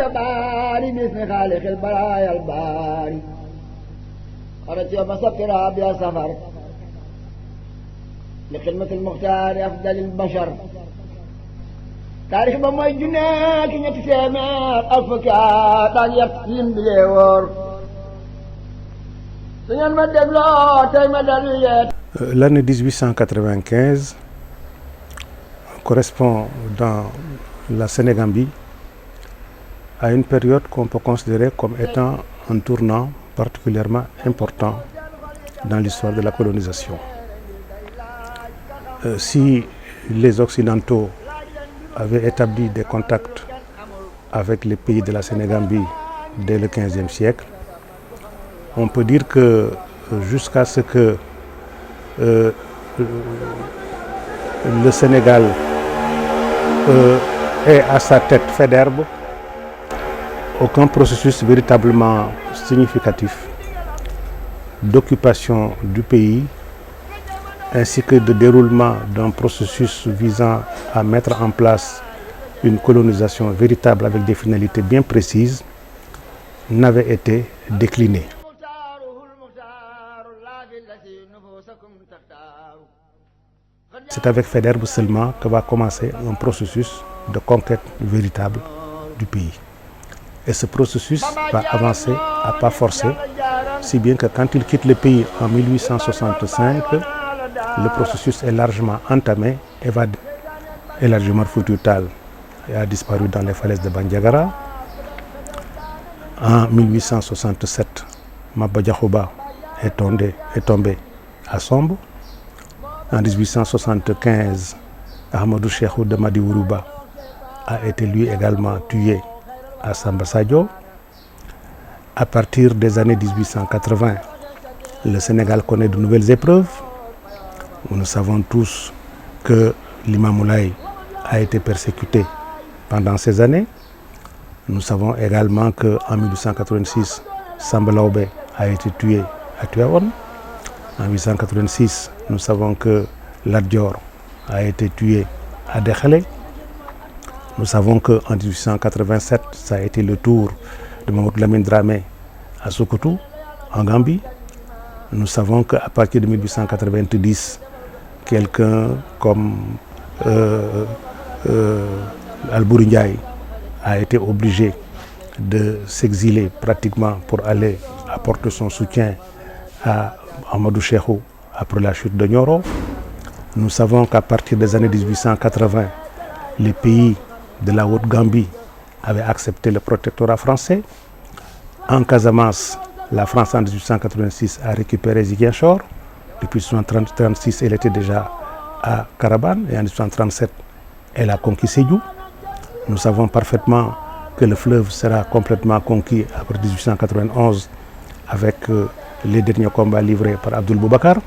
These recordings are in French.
باري باسم خالق البرايا الباري خرجت يوم سكرها بلا سفر لخدمة المختار أفضل البشر تاريخ بموي جناك نتسامات أفكا تاجيك لمبليور سنين مدبلو تايم دلوية. L'année 1895 correspond dans la Sénégambie à une période qu'on peut considérer comme étant un tournant particulièrement important dans l'histoire de la colonisation. Si les Occidentaux avaient établi des contacts avec les pays de la Sénégambie dès le XVe siècle, on peut dire que jusqu'à ce que le Sénégal ait à sa tête Faidherbe, aucun processus véritablement significatif d'occupation du pays ainsi que de déroulement d'un processus visant à mettre en place une colonisation véritable avec des finalités bien précises n'avait été décliné. C'est avec Faidherbe seulement que va commencer un processus de conquête véritable du pays. Et ce processus va avancer à pas forcés, si bien que quand il quitte le pays en 1865, le processus est largement entamé et va élargir Marfouti Tall et a disparu dans les falaises de Bandiagara. En 1867, Maba Diakhouba est tombé à Sombo. En 1875, Ahmadou Cheikhou de Madi Wourouba a été lui également tué à Samba Sadio. À partir des années 1880, le Sénégal connaît de nouvelles épreuves. Nous savons tous que l'imam Moulay a été persécuté pendant ces années. Nous savons également qu'en 1886, Samba Laobé a été tué à Tuaon. En 1886, nous savons que Lat Dior a été tué à Dekhalé. Nous savons qu'en 1887, ça a été le tour de Mamadou Lamine Dramé à Sokoto, en Gambie. Nous savons qu'à partir de 1890, quelqu'un comme Albouri Ndiaye a été obligé de s'exiler pratiquement pour aller apporter son soutien à Ahmadou Cheikhou après la chute de Nioro. Nous savons qu'à partir des années 1880, les pays de la Haute-Gambie avaient accepté le protectorat français. En Casamance, la France en 1886 a récupéré Ziguinchor. Depuis 1836, elle était déjà à Carabane et en 1837, elle a conquis Sédhiou. Nous savons parfaitement que le fleuve sera complètement conquis après 1891 avec les derniers combats livrés par Abdoul Boubacar.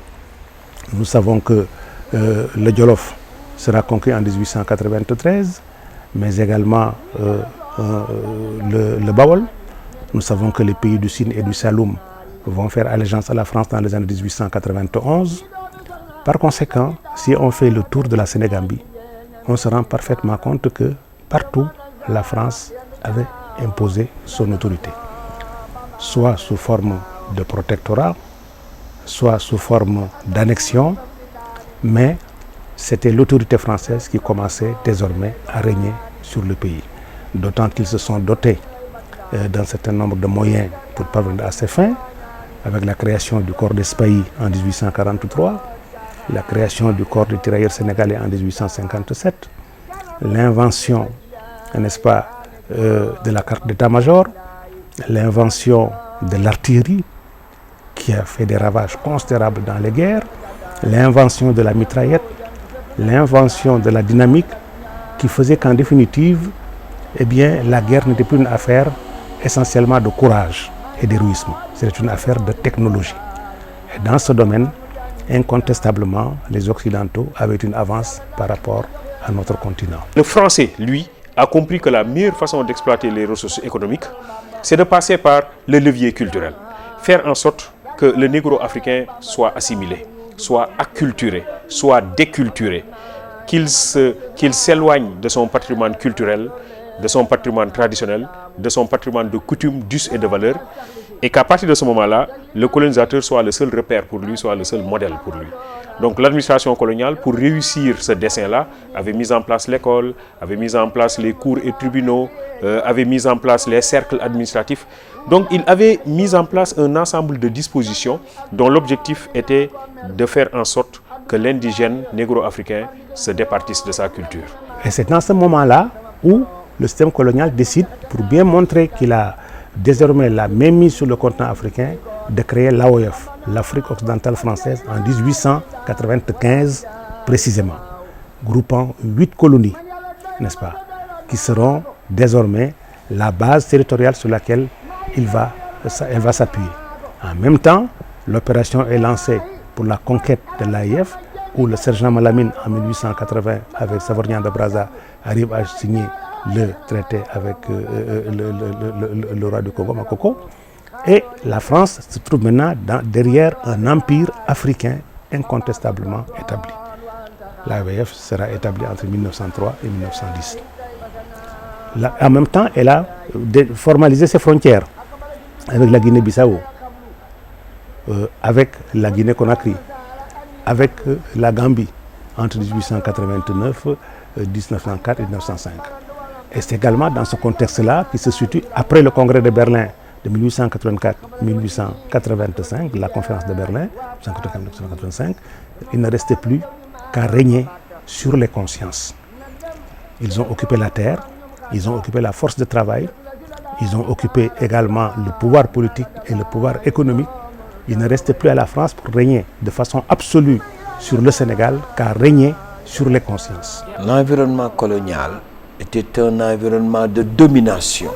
Nous savons que le Djolof sera conquis en 1893, mais également le Bawol. Nous savons que les pays du Sine et du Saloum vont faire allégeance à la France dans les années 1891. Par conséquent, si on fait le tour de la Sénégambie, on se rend parfaitement compte que partout, la France avait imposé son autorité, soit sous forme de protectorat, soit sous forme d'annexion, mais c'était l'autorité française qui commençait désormais à régner sur le pays. D'autant qu'ils se sont dotés d'un certain nombre de moyens pour parvenir à ces fins, avec la création du corps d'Espailly en 1843, la création du corps des tirailleurs sénégalais en 1857, l'invention, n'est-ce pas, de la carte d'état-major, l'invention de l'artillerie qui a fait des ravages considérables dans les guerres, l'invention de la mitraillette, l'invention de la dynamique qui faisait qu'en définitive, eh bien, la guerre n'était plus une affaire essentiellement de courage et d'héroïsme, c'était une affaire de technologie. Et dans ce domaine, incontestablement, les Occidentaux avaient une avance par rapport à notre continent. Le Français, lui, a compris que la meilleure façon d'exploiter les ressources économiques, c'est de passer par le levier culturel. Faire en sorte que le négro-africain soit assimilé, soit acculturé, soit déculturé, qu'il s'éloigne de son patrimoine culturel de son patrimoine traditionnel, de son patrimoine de coutumes, d'us et de valeurs, et qu'à partir de ce moment-là, le colonisateur soit le seul repère pour lui, soit le seul modèle pour lui. Donc l'administration coloniale, pour réussir ce dessein-là, avait mis en place l'école, avait mis en place les cours et tribunaux, avait mis en place les cercles administratifs. Donc il avait mis en place un ensemble de dispositions dont l'objectif était de faire en sorte que l'indigène négro-africain se départisse de sa culture. Et c'est dans ce moment-là où le système colonial décide, pour bien montrer qu'il a désormais la même mise sur le continent africain, de créer l'AOF, l'Afrique occidentale française, en 1895 précisément, groupant 8 colonies, n'est-ce pas, qui seront désormais la base territoriale sur laquelle elle va s'appuyer. En même temps, l'opération est lancée pour la conquête de l'AIF, où le sergent Malamine, en 1880, avec Savorgnan de Brazza, arrive à signer le traité avec le roi du Congo, Makoko. Et la France se trouve maintenant derrière un empire africain incontestablement établi. L'AIF sera établie entre 1903 et 1910. En même temps, elle a formalisé ses frontières avec la Guinée-Bissau, avec la Guinée-Conakry, avec la Gambie entre 1889, 1904 et 1905. Et c'est également dans ce contexte-là qui se situe après le congrès de Berlin de 1884-1885, la conférence de Berlin, 1885, il ne restait plus qu'à régner sur les consciences. Ils ont occupé la terre, ils ont occupé la force de travail, ils ont occupé également le pouvoir politique et le pouvoir économique. Il ne restait plus à la France pour régner de façon absolue sur le Sénégal qu'à régner sur les consciences. L'environnement colonial était un environnement de domination.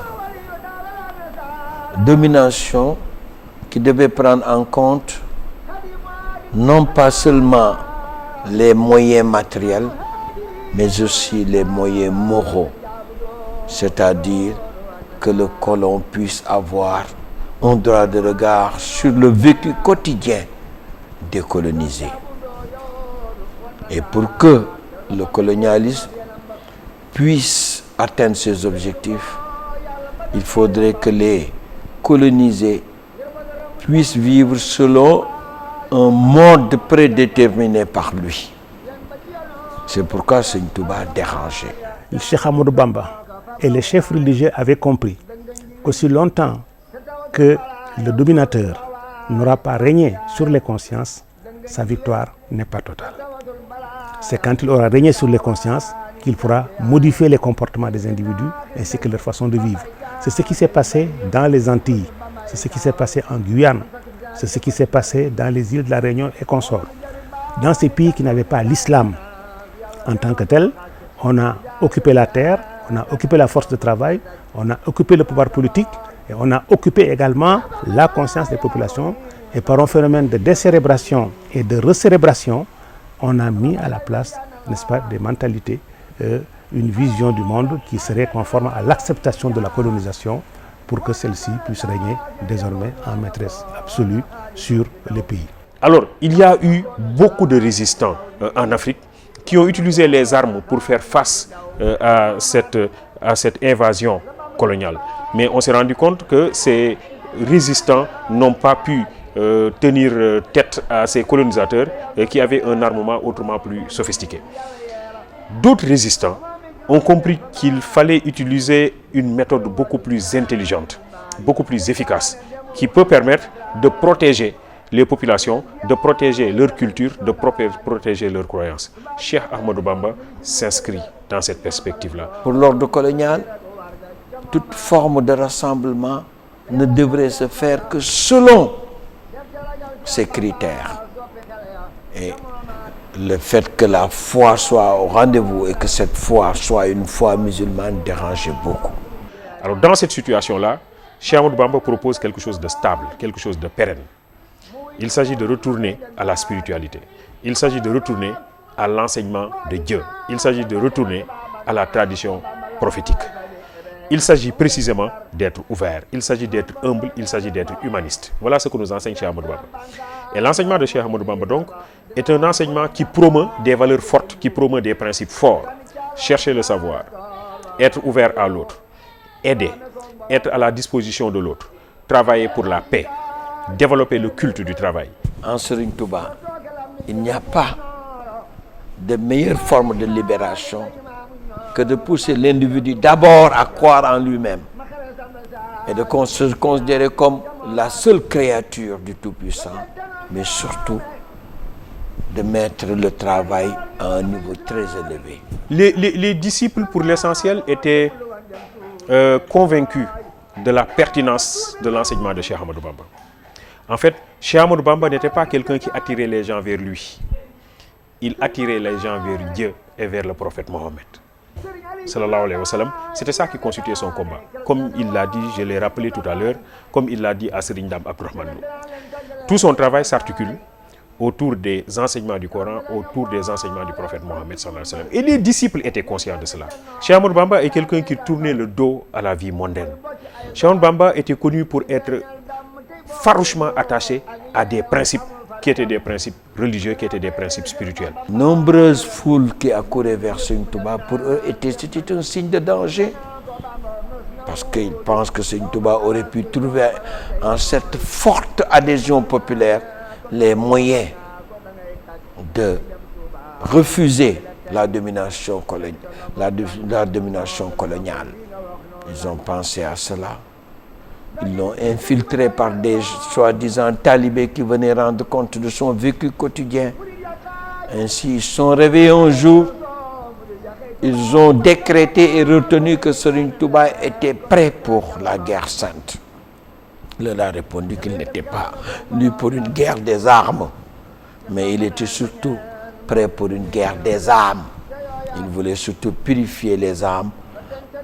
Domination qui devait prendre en compte non pas seulement les moyens matériels, mais aussi les moyens moraux. C'est-à-dire que le colon puisse avoir un droit de regard sur le vécu quotidien des colonisés. Et pour que le colonialisme puisse atteindre ses objectifs, il faudrait que les colonisés puissent vivre selon un mode prédéterminé par lui. C'est pourquoi Seigne Touba dérangeait. Le Cheikh Ahmadou Bamba et les chefs religieux avaient compris qu'aussi longtemps que le dominateur n'aura pas régné sur les consciences, sa victoire n'est pas totale. C'est quand il aura régné sur les consciences qu'il pourra modifier les comportements des individus ainsi que leur façon de vivre. C'est ce qui s'est passé dans les Antilles, c'est ce qui s'est passé en Guyane, c'est ce qui s'est passé dans les îles de la Réunion et consorts. Dans ces pays qui n'avaient pas l'islam en tant que tel, on a occupé la terre, on a occupé la force de travail, on a occupé le pouvoir politique et on a occupé également la conscience des populations. Et par un phénomène de décérébration et de recérébration, on a mis à la place, n'est-ce pas, des mentalités, une vision du monde qui serait conforme à l'acceptation de la colonisation pour que celle-ci puisse régner désormais en maîtresse absolue sur les pays. Alors, il y a eu beaucoup de résistants en Afrique qui ont utilisé les armes pour faire face à cette invasion coloniale. Mais on s'est rendu compte que ces résistants n'ont pas pu tenir tête à ces colonisateurs qui avaient un armement autrement plus sophistiqué. D'autres résistants ont compris qu'il fallait utiliser une méthode beaucoup plus intelligente, beaucoup plus efficace, qui peut permettre de protéger les populations, de protéger leur culture, de protéger leurs croyances. Cheikh Ahmadou Bamba s'inscrit dans cette perspective-là. Pour l'ordre colonial, toute forme de rassemblement ne devrait se faire que selon ces critères. Et le fait que la foi soit au rendez-vous et que cette foi soit une foi musulmane dérangeait beaucoup. Alors dans cette situation-là, Cheikh Ahmadou Bamba propose quelque chose de stable, quelque chose de pérenne. Il s'agit de retourner à la spiritualité. Il s'agit de retourner à l'enseignement de Dieu. Il s'agit de retourner à la tradition prophétique. Il s'agit précisément d'être ouvert, il s'agit d'être humble, il s'agit d'être humaniste. Voilà ce que nous enseigne Cheikh Ahmadou Bamba. Et l'enseignement de Cheikh Ahmadou Bamba, donc, est un enseignement qui promeut des valeurs fortes, qui promeut des principes forts. Chercher le savoir, être ouvert à l'autre, aider, être à la disposition de l'autre, travailler pour la paix, développer le culte du travail. En Serigne Touba, il n'y a pas de meilleure forme de libération que de pousser l'individu d'abord à croire en lui-même et de se considérer comme la seule créature du Tout-Puissant, mais surtout de mettre le travail à un niveau très élevé. Les disciples, pour l'essentiel, étaient convaincus de la pertinence de l'enseignement de Cheikh Ahmadou Bamba. En fait, Cheikh Ahmadou Bamba n'était pas quelqu'un qui attirait les gens vers lui. Il attirait les gens vers Dieu et vers le prophète Mohammed. Sallallahu alayhi wa sallam, c'était ça qui constituait son combat. Comme il l'a dit, je l'ai rappelé tout à l'heure, comme il l'a dit à Serigne Dame Abdourahmane Lo. Tout son travail s'articule autour des enseignements du Coran, autour des enseignements du prophète Mohammed sallallahu alayhi wa sallam. Et les disciples étaient conscients de cela. Cheikh Ahmadou Bamba est quelqu'un qui tournait le dos à la vie mondaine. Cheikh Ahmadou Bamba était connu pour être farouchement attaché à des principes qui étaient des principes religieux, qui étaient des principes spirituels. Nombreuses foules qui accouraient vers Serigne Touba, pour eux, c'était un signe de danger. Parce qu'ils pensent que Serigne Touba aurait pu trouver en cette forte adhésion populaire les moyens de refuser la domination coloniale. Ils ont pensé à cela. Ils l'ont infiltré par des soi-disant talibés qui venaient rendre compte de son vécu quotidien. Ainsi, ils sont réveillés un jour, ils ont décrété et retenu que Serigne Touba était prêt pour la guerre sainte. Il leur a répondu qu'il n'était pas lui pour une guerre des armes, mais il était surtout prêt pour une guerre des âmes. Il voulait surtout purifier les âmes,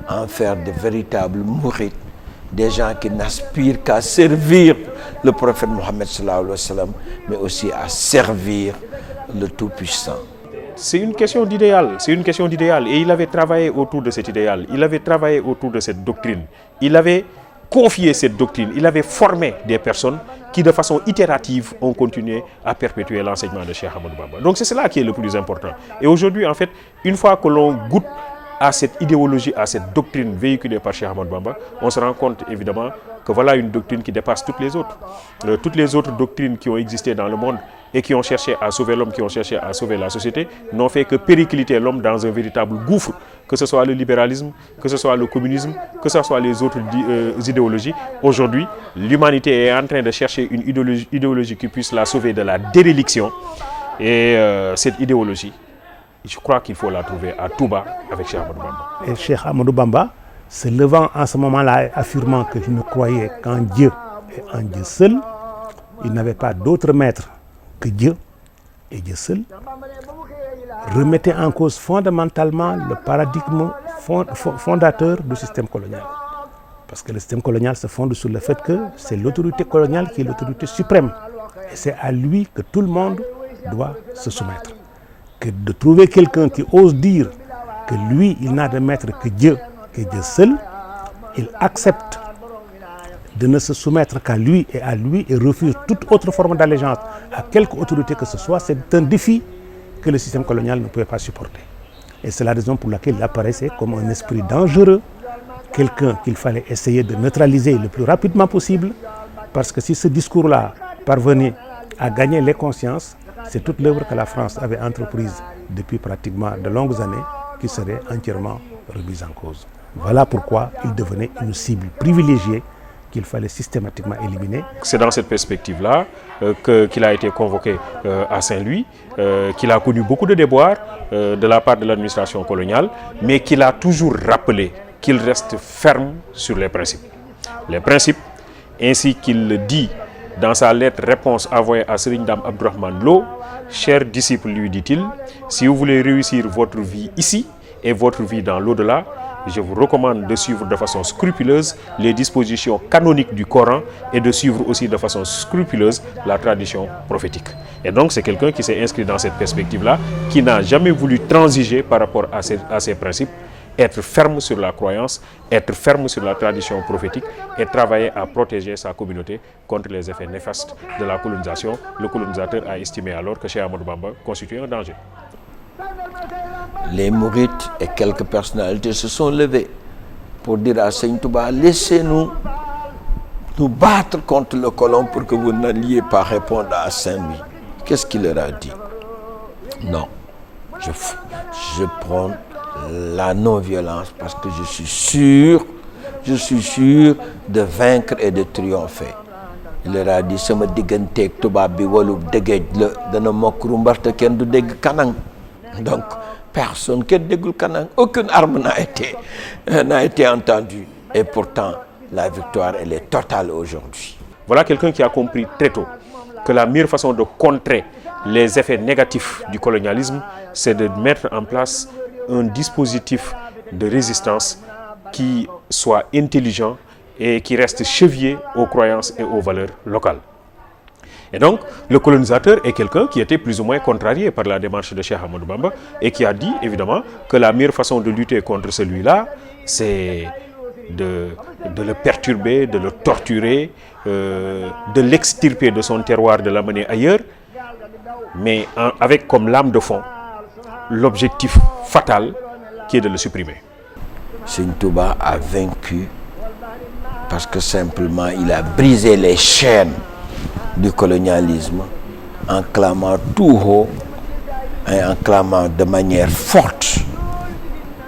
en faire de véritables mourides, des gens qui n'aspirent qu'à servir le prophète Mohammed sallallahu alayhi wa sallam, mais aussi à servir le Tout-Puissant. C'est une question d'idéal, et il avait travaillé autour de cet idéal, il avait travaillé autour de cette doctrine, il avait confié cette doctrine, il avait formé des personnes qui de façon itérative ont continué à perpétuer l'enseignement de Cheikh Ahmadou Bamba. Donc c'est cela qui est le plus important. Et aujourd'hui, en fait, une fois que l'on goûte à cette idéologie, à cette doctrine véhiculée par Cheikh Ahmadou Bamba, on se rend compte évidemment que voilà une doctrine qui dépasse toutes les autres. Toutes les autres doctrines qui ont existé dans le monde et qui ont cherché à sauver l'homme, qui ont cherché à sauver la société, n'ont fait que péricliter l'homme dans un véritable gouffre, que ce soit le libéralisme, que ce soit le communisme, que ce soit les autres idéologies. Aujourd'hui, l'humanité est en train de chercher une idéologie qui puisse la sauver de la déréliction. Et cette idéologie, je crois qu'il faut la trouver à Touba avec Cheikh Ahmadou Bamba. Et Cheikh Ahmadou Bamba, se levant en ce moment-là, affirmant qu'il ne croyait qu'en Dieu et en Dieu seul, il n'avait pas d'autre maître que Dieu et Dieu seul, remettait en cause fondamentalement le paradigme fondateur du système colonial. Parce que le système colonial se fonde sur le fait que c'est l'autorité coloniale qui est l'autorité suprême. Et c'est à lui que tout le monde doit se soumettre. Que de trouver quelqu'un qui ose dire que lui, il n'a de maître que Dieu seul, il accepte de ne se soumettre qu'à lui et refuse toute autre forme d'allégeance à quelque autorité que ce soit. C'est un défi que le système colonial ne pouvait pas supporter. Et c'est la raison pour laquelle il apparaissait comme un esprit dangereux, quelqu'un qu'il fallait essayer de neutraliser le plus rapidement possible, parce que si ce discours-là parvenait à gagner les consciences, c'est toute l'œuvre que la France avait entreprise depuis pratiquement de longues années qui serait entièrement remise en cause. Voilà pourquoi il devenait une cible privilégiée qu'il fallait systématiquement éliminer. C'est dans cette perspective-là qu'il a été convoqué à Saint-Louis, qu'il a connu beaucoup de déboires de la part de l'administration coloniale, mais qu'il a toujours rappelé qu'il reste ferme sur les principes. Les principes, ainsi qu'il le dit dans sa lettre réponse envoyée à Serigne Dame Abdourahmane Lo, cher disciple, lui dit-il, si vous voulez réussir votre vie ici et votre vie dans l'au-delà, je vous recommande de suivre de façon scrupuleuse les dispositions canoniques du Coran et de suivre aussi de façon scrupuleuse la tradition prophétique. Et donc c'est quelqu'un qui s'est inscrit dans cette perspective-là, qui n'a jamais voulu transiger par rapport à ces principes, être ferme sur la croyance, être ferme sur la tradition prophétique et travailler à protéger sa communauté contre les effets néfastes de la colonisation. Le colonisateur a estimé alors que Cheikh Ahmadou Bamba constituait un danger. les mourides et quelques personnalités se sont levés pour dire à Seigne Touba, laissez-nous nous battre contre le colon pour que vous n'alliez pas répondre à Saint-Louis. Qu'est-ce qu'il leur a dit? Non, je prends la non-violence parce que je suis sûr de vaincre et de triompher. Il leur a dit, sama digganteeg tubaab bi walu dëgëj la dana mokk rumbar te kenn du dégg kanang. Donc personne, kenn déggul kanang, aucune arme n'a été entendue. Et pourtant, la victoire, elle est totale aujourd'hui. Voilà quelqu'un qui a compris très tôt que la meilleure façon de contrer les effets négatifs du colonialisme, c'est de mettre en place un dispositif de résistance qui soit intelligent et qui reste chevillé aux croyances et aux valeurs locales. Et donc, le colonisateur est quelqu'un qui était plus ou moins contrarié par la démarche de Cheikh Ahmadou Bamba et qui a dit, évidemment, que la meilleure façon de lutter contre celui-là, c'est de le perturber, de le torturer, de l'extirper de son terroir, de l'amener ailleurs, mais avec comme lame de fond l'objectif fatal qui est de le supprimer. Seigne Touba a vaincu parce que simplement il a brisé les chaînes du colonialisme en clamant tout haut et en clamant de manière forte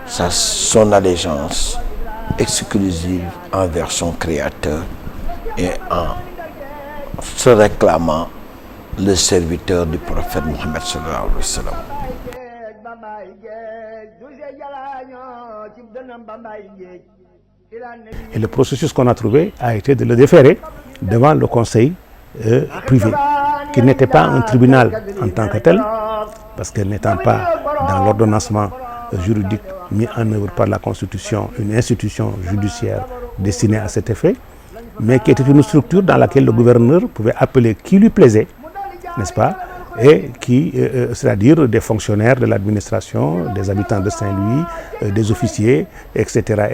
son allégeance exclusive envers son Créateur et en se réclamant le serviteur du prophète Mohammed sallallahu alayhi wa sallam. Et le processus qu'on a trouvé a été de le déférer devant le conseil privé, qui n'était pas un tribunal en tant que tel, parce que n'étant pas dans l'ordonnancement juridique mis en œuvre par la Constitution, une institution judiciaire destinée à cet effet, mais qui était une structure dans laquelle le gouverneur pouvait appeler qui lui plaisait, n'est-ce pas, et qui, c'est-à-dire des fonctionnaires de l'administration, des habitants de Saint-Louis, des officiers, etc.,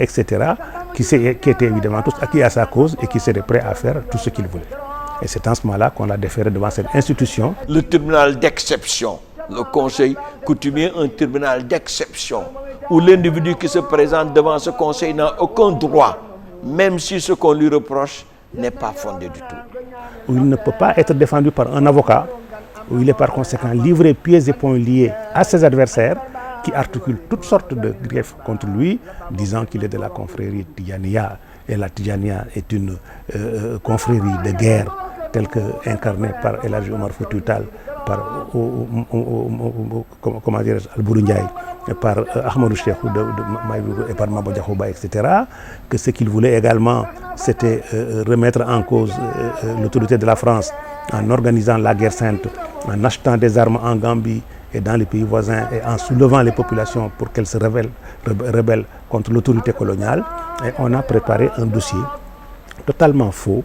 qui étaient évidemment tous acquis à sa cause et qui seraient prêts à faire tout ce qu'ils voulaient. Et c'est en ce moment-là qu'on l'a déféré devant cette institution. Le tribunal d'exception, le conseil coutumier, un tribunal d'exception, où l'individu qui se présente devant ce conseil n'a aucun droit, même si ce qu'on lui reproche n'est pas fondé du tout. Où il ne peut pas être défendu par un avocat, où il est par conséquent livré pieds et poings liés à ses adversaires qui articulent toutes sortes de griefs contre lui, disant qu'il est de la confrérie Tidjaniya. Et la Tidjaniya est une confrérie de guerre telle qu'incarnée par El Hadji Omar Foutiyou Tall, par Alboury Ndiaye, par Ahmadou Cheikhou et par Maba Diakhou Ba, etc. Que ce qu'il voulait également, c'était remettre en cause l'autorité de la France en organisant la guerre sainte, en achetant des armes en Gambie et dans les pays voisins et en soulevant les populations pour qu'elles se rebellent contre l'autorité coloniale. Et on a préparé un dossier totalement faux,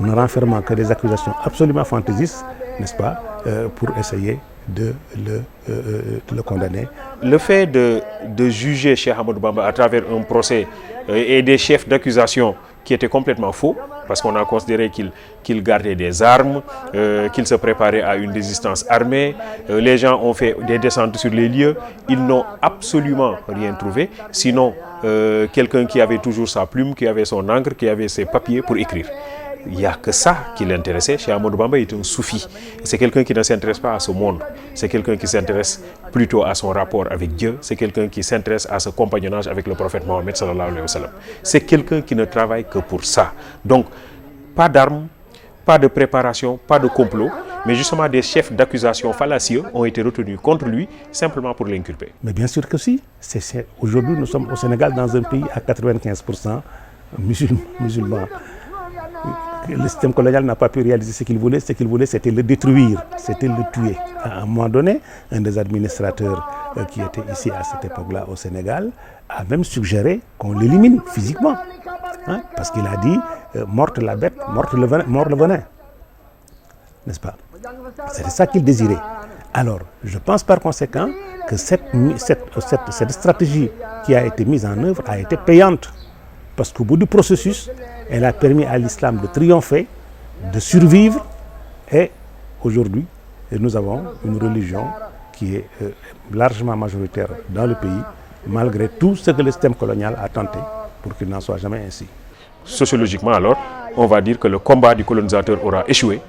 ne renfermant que des accusations absolument fantaisistes, n'est-ce pas, pour essayer de le condamner. Le fait de juger Cheikh Ahmadou Bamba à travers un procès et des chefs d'accusation qui étaient complètement faux, parce qu'on a considéré qu'il gardait des armes, qu'il se préparait à une résistance armée. Les gens ont fait des descentes sur les lieux, ils n'ont absolument rien trouvé, sinon quelqu'un qui avait toujours sa plume, qui avait son encre, qui avait ses papiers pour écrire. Il n'y a que ça qui l'intéressait. Cheikh Ahmadou Bamba est un soufi. C'est quelqu'un qui ne s'intéresse pas à ce monde. C'est quelqu'un qui s'intéresse plutôt à son rapport avec Dieu. C'est quelqu'un qui s'intéresse à ce compagnonnage avec le prophète Mohammed sallallahu alayhi wa sallam. C'est quelqu'un qui ne travaille que pour ça. Donc, pas d'armes, pas de préparation, pas de complot, mais justement des chefs d'accusation fallacieux ont été retenus contre lui simplement pour l'inculper. Mais bien sûr que si. Aujourd'hui, nous sommes au Sénégal dans un pays à 95% musulmans. Le système colonial n'a pas pu réaliser ce qu'il voulait. Ce qu'il voulait, c'était le détruire, c'était le tuer. À un moment donné, un des administrateurs qui était ici à cette époque-là au Sénégal a même suggéré qu'on l'élimine physiquement. Hein, parce qu'il a dit morte la bête, mort le venin. N'est-ce pas? C'était ça qu'il désirait. Alors, je pense par conséquent que cette stratégie qui a été mise en œuvre a été payante. Parce qu'au bout du processus, elle a permis à l'islam de triompher, de survivre. Et aujourd'hui, nous avons une religion qui est largement majoritaire dans le pays, malgré tout ce que le système colonial a tenté pour qu'il n'en soit jamais ainsi. Sociologiquement alors, on va dire que le combat du colonisateur aura échoué,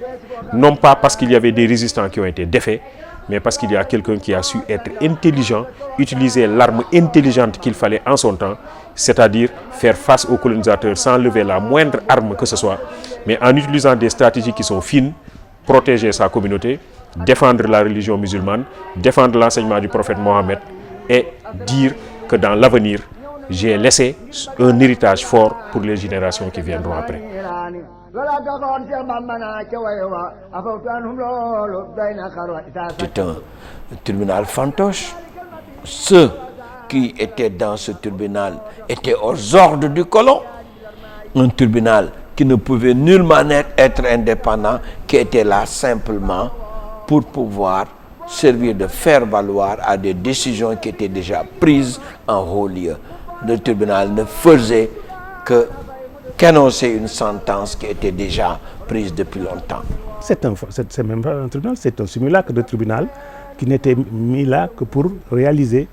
non pas parce qu'il y avait des résistants qui ont été défaits, mais parce qu'il y a quelqu'un qui a su être intelligent, utiliser l'arme intelligente qu'il fallait en son temps, c'est-à-dire faire face au colonisateur sans lever la moindre arme que ce soit, mais en utilisant des stratégies qui sont fines, protéger sa communauté, défendre la religion musulmane, défendre l'enseignement du prophète Mohammed et dire que dans l'avenir, j'ai laissé un héritage fort pour les générations qui viendront après. C'est un tribunal fantoche. Ceux qui étaient dans ce tribunal étaient aux ordres du colon. Un tribunal qui ne pouvait nullement être indépendant, qui était là simplement pour pouvoir servir de faire valoir à des décisions qui étaient déjà prises en haut lieu. Le tribunal ne faisait qu'annoncer une sentence qui était déjà prise depuis longtemps. C'est même pas un tribunal, c'est un simulacre de tribunal qui n'était mis là que pour réaliser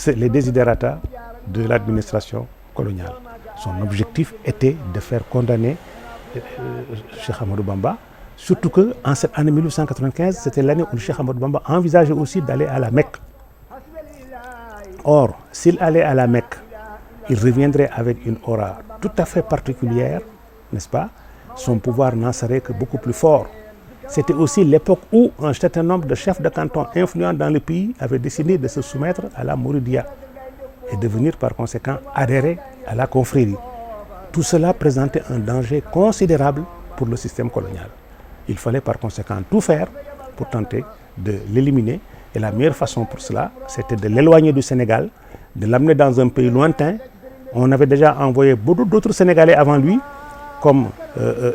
les desiderata de l'administration coloniale. Son objectif était de faire condamner Cheikh Ahmadou Bamba, surtout qu'en cette année 1895, c'était l'année où Cheikh Ahmadou Bamba envisageait aussi d'aller à la Mecque. Or, s'il allait à la Mecque, il reviendrait avec une aura tout à fait particulière, n'est-ce pas? Son pouvoir n'en serait que beaucoup plus fort. C'était aussi l'époque où un certain nombre de chefs de canton influents dans le pays avaient décidé de se soumettre à la Mouridia et de venir par conséquent adhérer à la confrérie. Tout cela présentait un danger considérable pour le système colonial. Il fallait par conséquent tout faire pour tenter de l'éliminer. Et la meilleure façon pour cela, c'était de l'éloigner du Sénégal, de l'amener dans un pays lointain. On avait déjà envoyé beaucoup d'autres Sénégalais avant lui, comme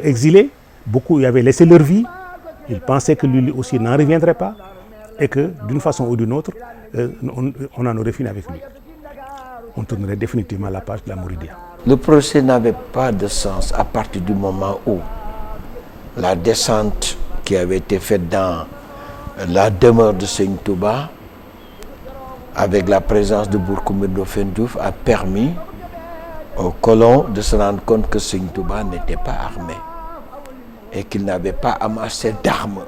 exilés. Beaucoup y avaient laissé leur vie. Ils pensaient que lui aussi n'en reviendrait pas et que d'une façon ou d'une autre, on en aurait fini avec lui. On tournerait définitivement la page de la Mouridia. Le procès n'avait pas de sens à partir du moment où la descente qui avait été faite dans la demeure de Seigne Touba, avec la présence de Bourkoumé Ndofène Diouf, a permis aux colons de se rendre compte que Seigne Touba n'était pas armé et qu'il n'avait pas amassé d'armes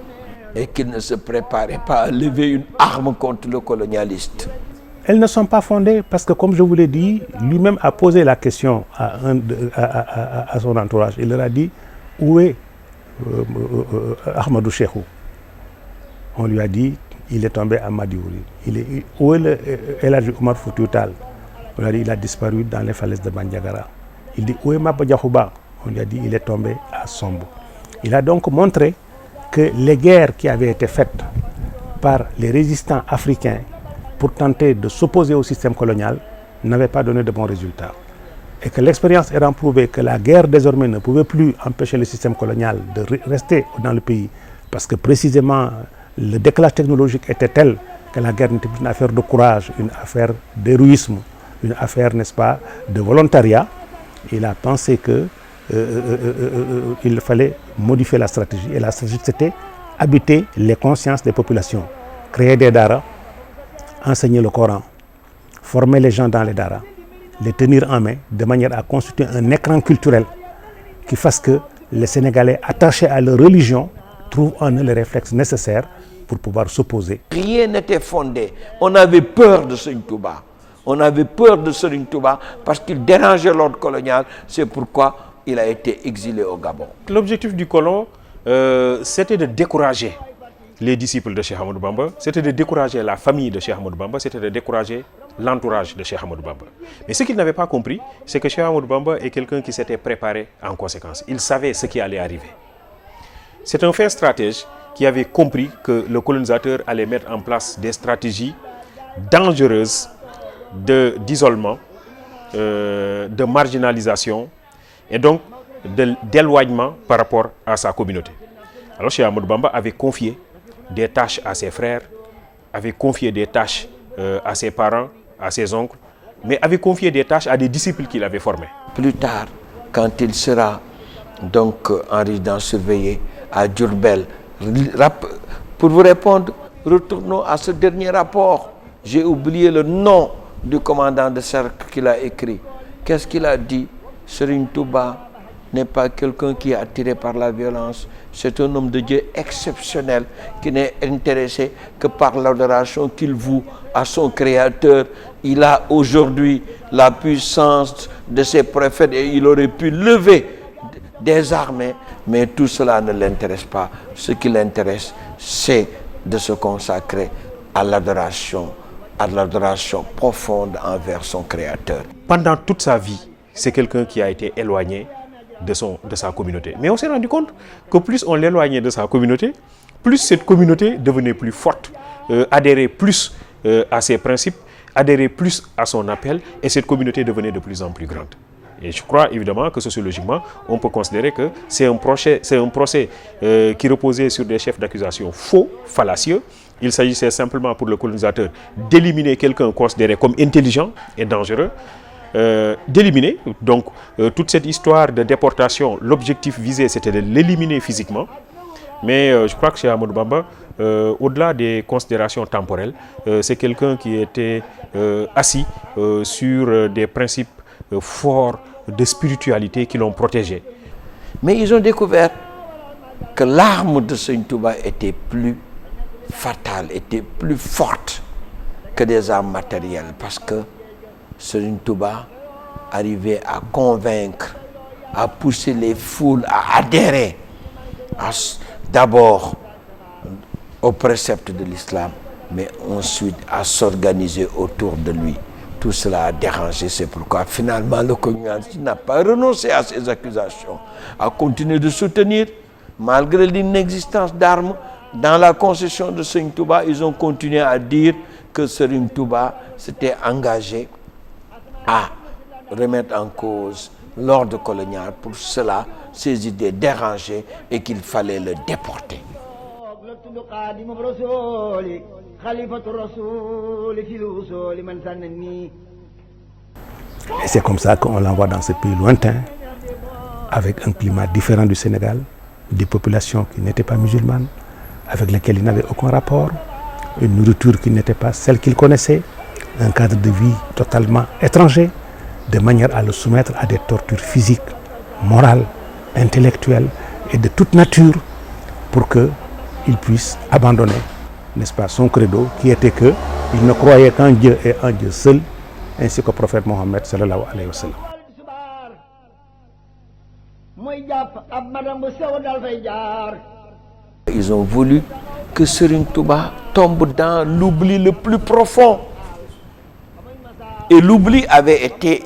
et qu'il ne se préparait pas à lever une arme contre le colonialiste. Elles ne sont pas fondées parce que, comme je vous l'ai dit, lui-même a posé la question à son entourage. Il leur a dit, où est Ahmadou Cheikhou? On lui a dit, il est tombé à Madiouri. Où est El Hadji Omar Foutiyou Tall? On lui a dit, il a disparu dans les falaises de Bandiagara. Il dit, où est Maba Diakhouba? On lui a dit, il est tombé à Sombo. Il a donc montré que les guerres qui avaient été faites par les résistants africains pour tenter de s'opposer au système colonial n'avaient pas donné de bons résultats. Et que l'expérience ayant prouvé que la guerre désormais ne pouvait plus empêcher le système colonial de rester dans le pays, parce que précisément le décalage technologique était tel que la guerre n'était plus une affaire de courage, une affaire d'héroïsme, une affaire, n'est-ce pas, de volontariat. Il a pensé que il fallait modifier la stratégie. Et la stratégie, c'était habiter les consciences des populations, créer des daras, enseigner le Coran, former les gens dans les daras, les tenir en main de manière à constituer un écran culturel qui fasse que les Sénégalais attachés à leur religion trouvent en eux les réflexes nécessaires pour pouvoir s'opposer. Rien n'était fondé. On avait peur de Seigne Touba. On avait peur de Seigne Touba parce qu'il dérangeait l'ordre colonial. C'est pourquoi il a été exilé au Gabon. L'objectif du colon, c'était de décourager les disciples de Cheikh Ahmadou Bamba, c'était de décourager la famille de Cheikh Ahmadou Bamba, c'était de décourager l'entourage de Cheikh Ahmadou Bamba. Mais ce qu'il n'avait pas compris, c'est que Cheikh Ahmadou Bamba est quelqu'un qui s'était préparé en conséquence. Il savait ce qui allait arriver. C'est un fin stratège qui avait compris que le colonisateur allait mettre en place des stratégies dangereuses d'isolement, de marginalisation et donc d'éloignement par rapport à sa communauté. Alors Cheikh Ahmadou Bamba avait confié des tâches à ses frères, avait confié des tâches à ses parents, à ses oncles, mais avait confié des tâches à des disciples qu'il avait formés. Plus tard, quand il sera donc en résidence surveillée à Diourbel, pour vous répondre, Retournons à ce dernier rapport. J'ai oublié le nom du commandant de cercle qu'il a écrit. Qu'est-ce qu'il a dit? Serigne Touba n'est pas quelqu'un qui est attiré par la violence. C'est un homme de Dieu exceptionnel qui n'est intéressé que par l'adoration qu'il voue à son Créateur. Il a aujourd'hui la puissance de ses prophètes et il aurait pu lever des armées, mais tout cela ne l'intéresse pas. Ce qui l'intéresse, c'est de se consacrer à l'adoration profonde envers son Créateur. Pendant toute sa vie, c'est quelqu'un qui a été éloigné de sa communauté. Mais on s'est rendu compte que plus on l'éloignait de sa communauté, plus cette communauté devenait plus forte, adhérait plus à ses principes, adhérait plus à son appel, et cette communauté devenait de plus en plus grande. Et je crois évidemment que sociologiquement, on peut considérer que c'est un procès qui reposait sur des chefs d'accusation faux, fallacieux. Il s'agissait simplement pour le colonisateur d'éliminer quelqu'un considéré comme intelligent et dangereux, d'éliminer. Donc toute cette histoire de déportation, l'objectif visé c'était de l'éliminer physiquement. Mais je crois que chez Ahmadou Bamba, au-delà des considérations temporelles, c'est quelqu'un qui était assis sur des principes forts de spiritualité qui l'ont protégé. Mais ils ont découvert que l'arme de Serigne Touba était plus fatale, était plus forte que des armes matérielles, parce que Serigne Touba arrivait à convaincre, à pousser les foules à adhérer d'abord aux préceptes de l'islam, mais ensuite à s'organiser autour de lui. Tout cela a dérangé, c'est pourquoi finalement le colonialiste n'a pas renoncé à ses accusations, a continué de soutenir, malgré l'inexistence d'armes. Dans la concession de Serigne Touba, ils ont continué à dire que Serigne Touba s'était engagé à remettre en cause l'ordre colonial. Pour cela, ses idées dérangeaient et qu'il fallait le déporter. Et c'est comme ça qu'on l'envoie dans ce pays lointain, avec un climat différent du Sénégal, des populations qui n'étaient pas musulmanes, avec lesquelles il n'avait aucun rapport, une nourriture qui n'était pas celle qu'il connaissait, un cadre de vie totalement étranger, de manière à le soumettre à des tortures physiques, morales, intellectuelles et de toute nature, pour qu'il puisse abandonner, n'est-ce pas, son credo qui était qu'il ne croyait qu'en Dieu et en Dieu seul, ainsi qu'au prophète Mohammed sallallahu alayhi wa sallam. Ils ont voulu que Serigne Touba tombe dans l'oubli le plus profond. Et l'oubli avait été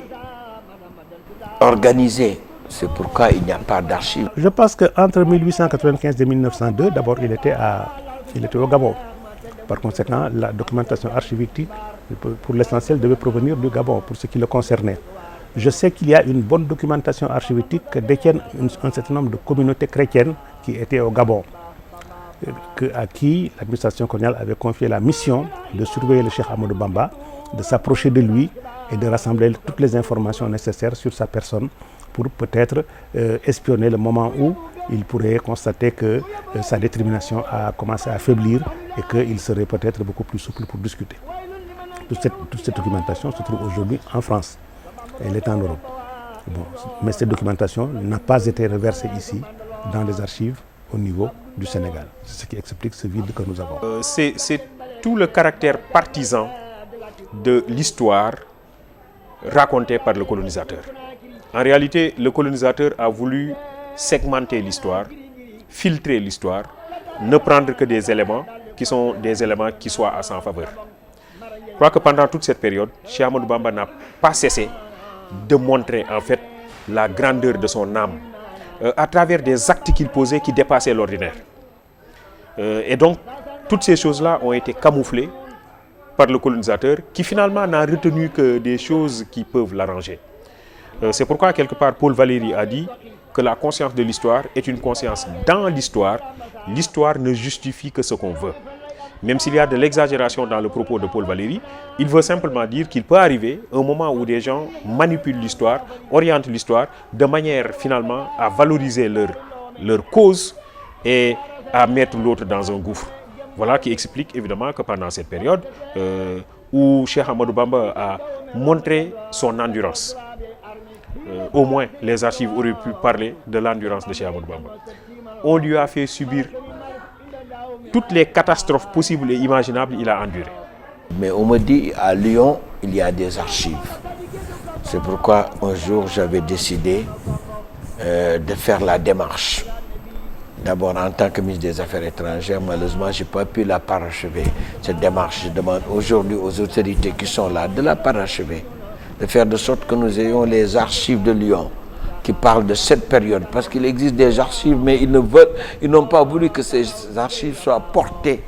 organisé. C'est pourquoi il n'y a pas d'archives. Je pense qu'entre 1895 et 1902, d'abord il était au Gabon. Par conséquent, la documentation archivistique, pour l'essentiel, devait provenir du Gabon, pour ce qui le concernait. Je sais qu'il y a une bonne documentation archivistique que détiennent un certain nombre de communautés chrétiennes qui étaient au Gabon, à qui l'administration coloniale avait confié la mission de surveiller le Cheikh Ahmadou Bamba, de s'approcher de lui et de rassembler toutes les informations nécessaires sur sa personne pour peut-être espionner le moment où il pourrait constater que sa détermination a commencé à faiblir et qu'il serait peut-être beaucoup plus souple pour discuter. Toute cette documentation se trouve aujourd'hui en France. Elle est en Europe. Bon, mais cette documentation n'a pas été reversée ici, dans les archives, au niveau du Sénégal. C'est ce qui explique ce vide que nous avons. C'est tout le caractère partisan de l'histoire racontée par le colonisateur. En réalité, le colonisateur a voulu segmenter l'histoire, filtrer l'histoire, ne prendre que des éléments qui sont des éléments qui soient à sa faveur. Je crois que pendant toute cette période, Cheikh Ahmadou Bamba n'a pas cessé de montrer en fait la grandeur de son âme à travers des actes qu'il posait qui dépassaient l'ordinaire. Et donc, toutes ces choses-là ont été camouflées par le colonisateur qui finalement n'a retenu que des choses qui peuvent l'arranger. C'est pourquoi quelque part Paul Valéry a dit que la conscience de l'histoire est une conscience dans l'histoire. L'histoire ne justifie que ce qu'on veut. Même s'il y a de l'exagération dans le propos de Paul Valéry, il veut simplement dire qu'il peut arriver un moment où des gens manipulent l'histoire, orientent l'histoire de manière finalement à valoriser leur cause et à mettre l'autre dans un gouffre. Voilà qui explique évidemment que pendant cette période où Cheikh Ahmadou Bamba a montré son endurance, au moins les archives auraient pu parler de l'endurance de Cheikh Ahmadou Bamba. On lui a fait subir toutes les catastrophes possibles et imaginables, il a enduré. Mais on me dit à Lyon, il y a des archives. C'est pourquoi un jour j'avais décidé de faire la démarche. D'abord en tant que ministre des Affaires étrangères, malheureusement, je n'ai pas pu la parachever. Cette démarche, je demande aujourd'hui aux autorités qui sont là de la parachever, de faire de sorte que nous ayons les archives de Lyon qui parlent de cette période. Parce qu'il existe des archives, mais ils n'ont pas voulu que ces archives soient portées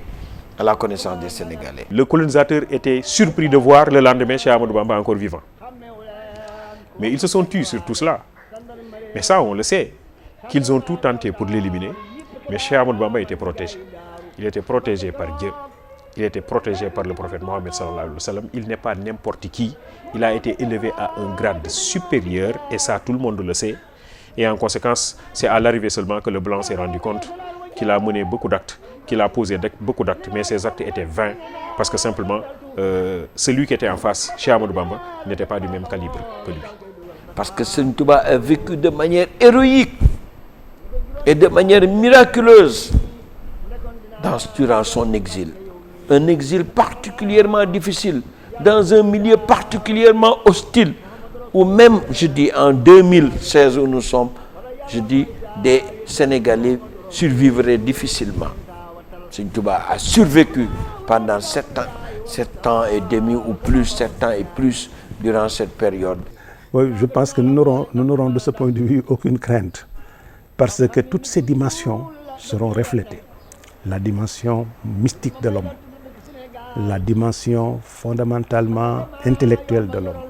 à la connaissance des Sénégalais. Le colonisateur était surpris de voir le lendemain Cheikh Ahmadou Bamba encore vivant. Mais ils se sont tus sur tout cela. Mais ça, on le sait, qu'ils ont tout tenté pour l'éliminer. Mais Cheikh Ahmadou Bamba était protégé. Il était protégé par Dieu. Il était protégé par le prophète Mohammed sallallahu alayhi wa sallam. Il n'est pas n'importe qui. Il a été élevé à un grade supérieur, et ça, tout le monde le sait. Et en conséquence, c'est à l'arrivée seulement que le blanc s'est rendu compte qu'il a mené beaucoup d'actes, qu'il a posé beaucoup d'actes, mais ces actes étaient vains, parce que simplement, celui qui était en face, Cheikh Ahmadou Bamba, n'était pas du même calibre que lui. Parce que Serigne Touba a vécu de manière héroïque et de manière miraculeuse durant son exil. Un exil particulièrement difficile, dans un milieu particulièrement hostile, où même, je dis, en 2016 où nous sommes, je dis, des Sénégalais survivraient difficilement. Serigne Touba a survécu pendant 7 ans et demi ou plus, 7 ans et plus, durant cette période. Oui, je pense que nous n'aurons de ce point de vue aucune crainte, parce que toutes ces dimensions seront reflétées. La dimension mystique de l'homme, la dimension fondamentalement intellectuelle de l'homme,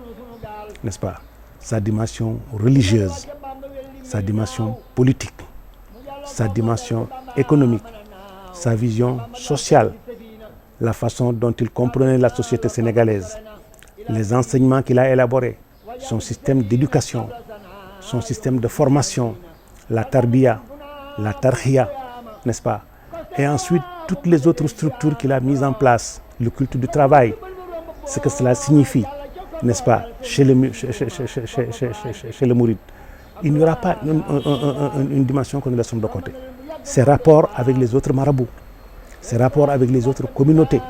n'est-ce pas? Sa dimension religieuse, sa dimension politique, sa dimension économique, sa vision sociale, la façon dont il comprenait la société sénégalaise, les enseignements qu'il a élaborés, son système d'éducation, son système de formation, la tarbiya, la tarhiya, n'est-ce pas? Et ensuite, toutes les autres structures qu'il a mises en place, le culte du travail, ce que cela signifie, n'est-ce pas, chez le mouride. Il n'y aura pas une dimension que nous laissons de côté. Ses rapports avec les autres marabouts, ses rapports avec les autres communautés,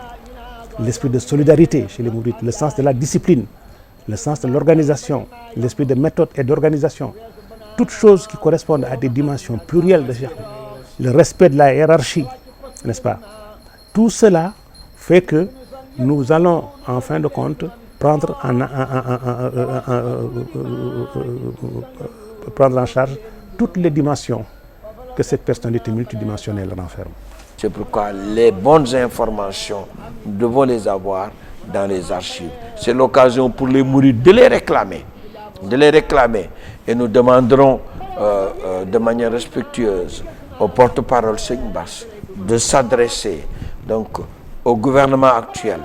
l'esprit de solidarité chez les mourides, le sens de la discipline, le sens de l'organisation, l'esprit de méthode et d'organisation, toutes choses qui correspondent à des dimensions plurielles de Cheikh, le respect de la hiérarchie, n'est-ce pas? Tout cela fait que nous allons, en fin de compte, prendre en charge toutes les dimensions que cette personnalité multidimensionnelle renferme. C'est pourquoi les bonnes informations, nous devons les avoir dans les archives. C'est l'occasion pour les mourides de les réclamer. Et nous demanderons de manière respectueuse au porte-parole Serigne Bass de s'adresser donc au gouvernement actuel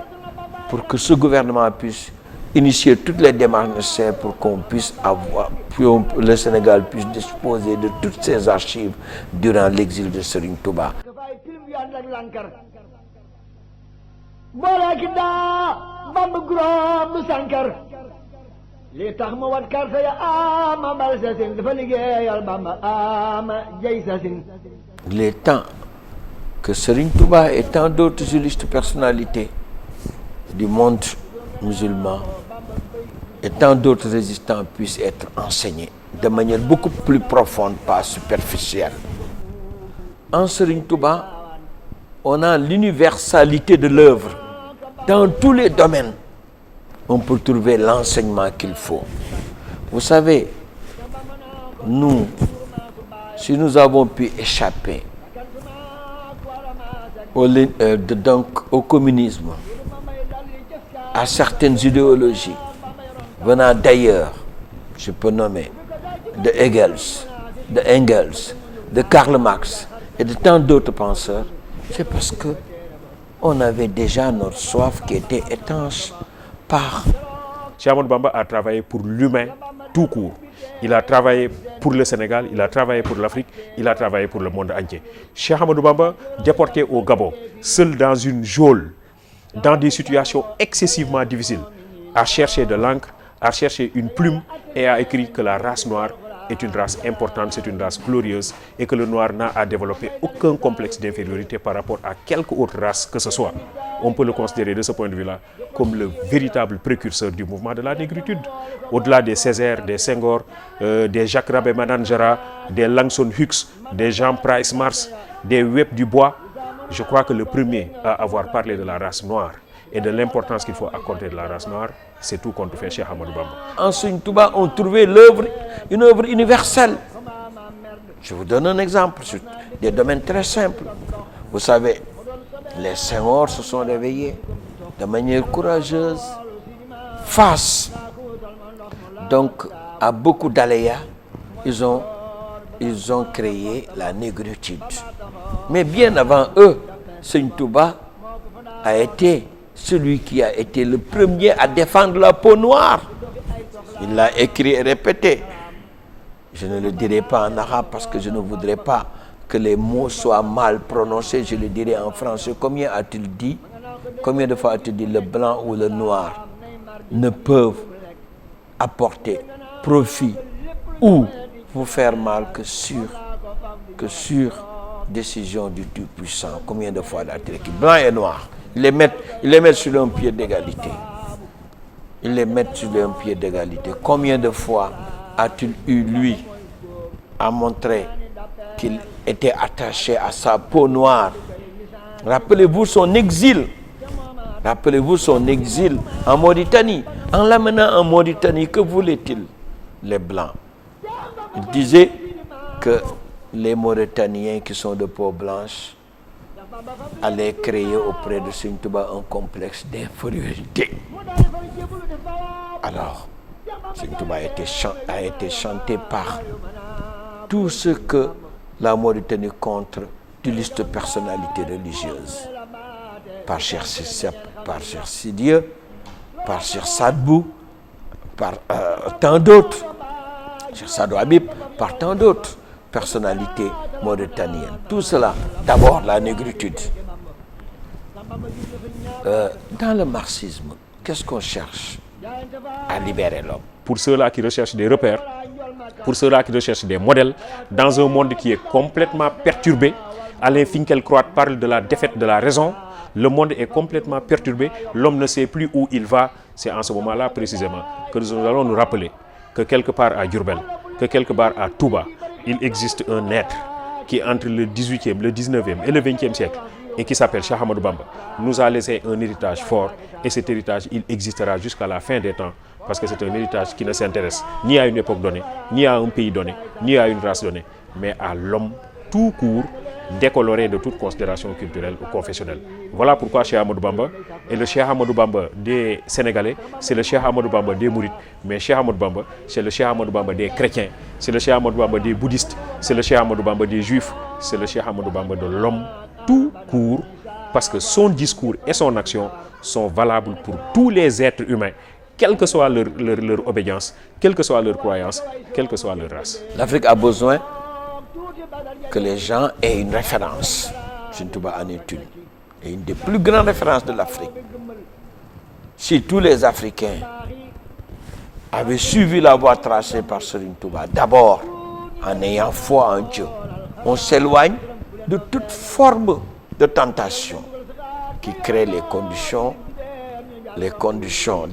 pour que ce gouvernement puisse initier toutes les démarches nécessaires pour qu'on puisse avoir, le Sénégal puisse disposer de toutes ces archives durant l'exil de Serigne Touba. Il est temps que Serigne Touba et tant d'autres illustres personnalités du monde musulman et tant d'autres résistants puissent être enseignés de manière beaucoup plus profonde, pas superficielle. En Serigne Touba, on a l'universalité de l'œuvre. Dans tous les domaines, on peut trouver l'enseignement qu'il faut. Vous savez, nous, si nous avons pu échapper au communisme, à certaines idéologies venant d'ailleurs, je peux nommer de Engels, de Karl Marx et de tant d'autres penseurs, c'est parce que on avait déjà notre soif qui était étanche par... Cheikh Ahmadou Bamba a travaillé pour l'humain tout court. Il a travaillé pour le Sénégal, il a travaillé pour l'Afrique, il a travaillé pour le monde entier. Cheikh Ahmadou Bamba, déporté au Gabon, seul dans une geôle, dans des situations excessivement difficiles, a cherché de l'encre, a cherché une plume et a écrit que la race noire est une race importante, c'est une race glorieuse et que le noir n'a à développer aucun complexe d'infériorité par rapport à quelque autre race que ce soit. On peut le considérer de ce point de vue-là comme le véritable précurseur du mouvement de la négritude. Au-delà des Césaire, des Senghor, des Jacques Rabé Madangera, des Langston Hughes, des Jean Price Mars, des Webb Dubois, je crois que le premier à avoir parlé de la race noire et de l'importance qu'il faut accorder de la race noire, c'est tout compte fait Cheikh Ahmadou Bamba. En Serigne Touba, on trouvait une œuvre universelle. Je vous donne un exemple sur des domaines très simples. Vous savez, les Senghor se sont réveillés de manière courageuse face donc à beaucoup d'aléas. Ils ont créé la négritude. Mais bien avant eux, Serigne Touba a été celui qui a été le premier à défendre la peau noire. Il l'a écrit et répété. Je ne le dirai pas en arabe parce que je ne voudrais pas que les mots soient mal prononcés. Je le dirai en français. Combien a-t-il dit? Combien de fois a-t-il dit le blanc ou le noir ne peuvent apporter profit ou vous faire mal que sur décision du Tout-Puissant? Combien de fois a-t-il écrit blanc et noir? Ils les mettent sur un pied d'égalité. Ils les mettent sur un pied d'égalité. Combien de fois a-t-il eu, lui, à montrer qu'il était attaché à sa peau noire? Rappelez-vous son exil. Rappelez-vous son exil en Mauritanie. En l'amenant en Mauritanie, que voulaient-ils, les Blancs? Il disait que les Mauritaniens qui sont de peau blanche allaient créer auprès de Serigne Touba un complexe d'infériorité. Alors, Serigne Touba a été chanté par tout ce que la Mauritanie contre d'illustres personnalités religieuses. Par Cheikh Sissep, par Cheikh Sidiye, par Cheikh Sadbou, par tant d'autres. Cheikh Sadou Habib, par tant d'autres personnalités mauritaniennes. Tout cela, d'abord la négritude. Dans le marxisme, qu'est-ce qu'on cherche? À libérer l'homme. Pour ceux-là qui recherchent des repères, pour ceux-là qui recherchent des modèles, dans un monde qui est complètement perturbé, Alain Finkielkraut parle de la défaite de la raison. Le monde est complètement perturbé, l'homme ne sait plus où il va. C'est en ce moment-là précisément que nous allons nous rappeler que quelque part à Diourbel, que quelque part à Touba, il existe un être qui entre le 18e, le 19e et le 20e siècle et qui s'appelle Cheikh Ahmadou Bamba, nous a laissé un héritage fort et cet héritage, il existera jusqu'à la fin des temps parce que c'est un héritage qui ne s'intéresse ni à une époque donnée, ni à un pays donné, ni à une race donnée, mais à l'homme tout court, décoloré de toute considération culturelle ou confessionnelle. Voilà pourquoi Cheikh Ahmadou Bamba est le Cheikh Ahmadou Bamba des Sénégalais, c'est le Cheikh Ahmadou Bamba des Mourides, mais Cheikh Ahmadou Bamba, c'est le Cheikh Ahmadou Bamba des chrétiens, c'est le Cheikh Ahmadou Bamba des bouddhistes, c'est le Cheikh Ahmadou Bamba des juifs, c'est le Cheikh Ahmadou Bamba de l'homme tout court, parce que son discours et son action sont valables pour tous les êtres humains, quelle que soit leur obédience, quelle que soit leur croyance, quelle que soit leur race. L'Afrique a besoin que les gens aient une référence. Serigne Touba en est une. Et une des plus grandes références de l'Afrique. Si tous les Africains avaient suivi la voie tracée par Serigne Touba, d'abord en ayant foi en Dieu, on s'éloigne de toute forme de tentation qui crée les conditions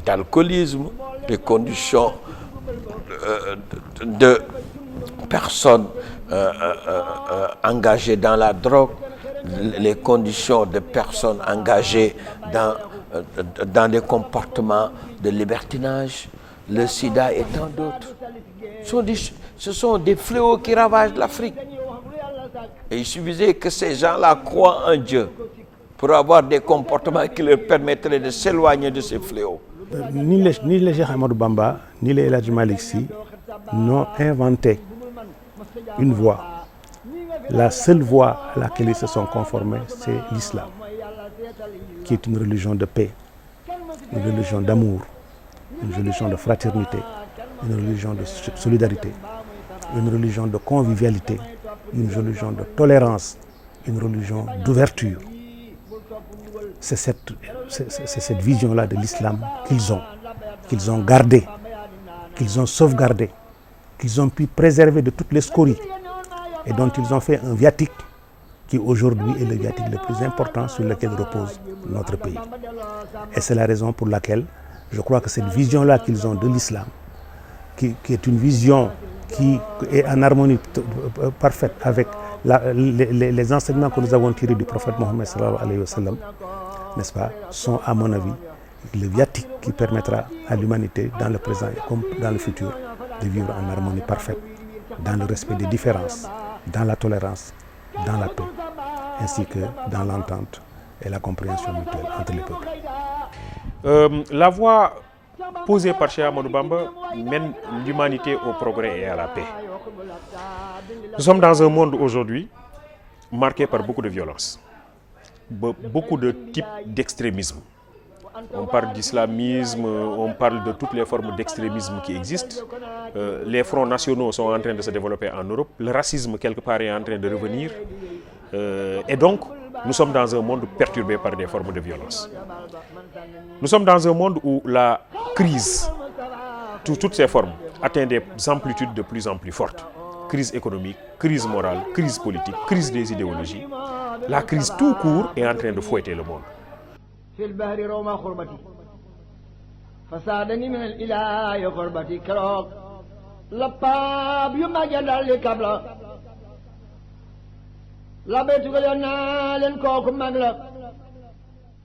d'alcoolisme, les conditions de personnes engagées dans la drogue, les conditions de personnes engagées dans des comportements de libertinage, le sida et tant d'autres. Ce sont des fléaux qui ravagent l'Afrique. Et il suffisait que ces gens-là croient en Dieu pour avoir des comportements qui leur permettraient de s'éloigner de ces fléaux. Ni les Cheikh Ahmadou Bamba, ni les El Hadji Malick Sy n'ont inventé une voie. La seule voie à laquelle ils se sont conformés, c'est l'islam, qui est une religion de paix, une religion d'amour, une religion de fraternité, une religion de solidarité, une religion de convivialité, une religion de tolérance, une religion d'ouverture. C'est cette vision-là de l'islam qu'ils ont gardée, qu'ils ont sauvegardée, qu'ils ont pu préserver de toutes les scories et dont ils ont fait un viatique qui aujourd'hui est le viatique le plus important sur lequel repose notre pays. Et c'est la raison pour laquelle je crois que cette vision-là qu'ils ont de l'islam, qui est une vision qui est en harmonie parfaite avec les enseignements que nous avons tirés du prophète Mohammed sallallahu alayhi wa sallam, n'est-ce pas, sont à mon avis le viatique qui permettra à l'humanité dans le présent comme dans le futur de vivre en harmonie parfaite, dans le respect des différences, dans la tolérance, dans la paix, ainsi que dans l'entente et la compréhension mutuelle entre les peuples. La voie posée par Cheikh Ahmadou Bamba mène l'humanité au progrès et à la paix. Nous sommes dans un monde aujourd'hui marqué par beaucoup de violence, beaucoup de types d'extrémisme. On parle d'islamisme, on parle de toutes les formes d'extrémisme qui existent. Les fronts nationaux sont en train de se développer en Europe. Le racisme, quelque part, est en train de revenir. Et donc, nous sommes dans un monde perturbé par des formes de violence. Nous sommes dans un monde où la crise, toutes ces formes, atteint des amplitudes de plus en plus fortes. Crise économique, crise morale, crise politique, crise des idéologies. La crise tout court est en train de fouetter le monde. في البحر روما خربتي فسادني من الإله خربتي كروك لباب يما جدال لكبلا لبيتك لنا لنكوكم مغلا